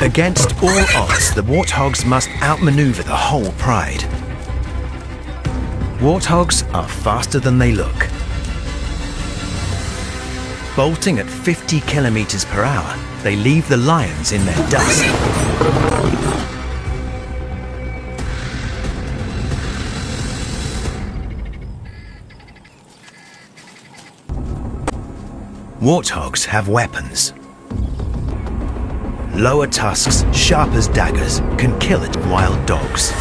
Against all odds, the warthogs must outmaneuver the whole pride. Warthogs are faster than they look. Bolting at 50 kilometers per hour, they leave the lions in their dust. Warthogs have weapons. Lower tusks, sharp as daggers, can kill at wild dogs.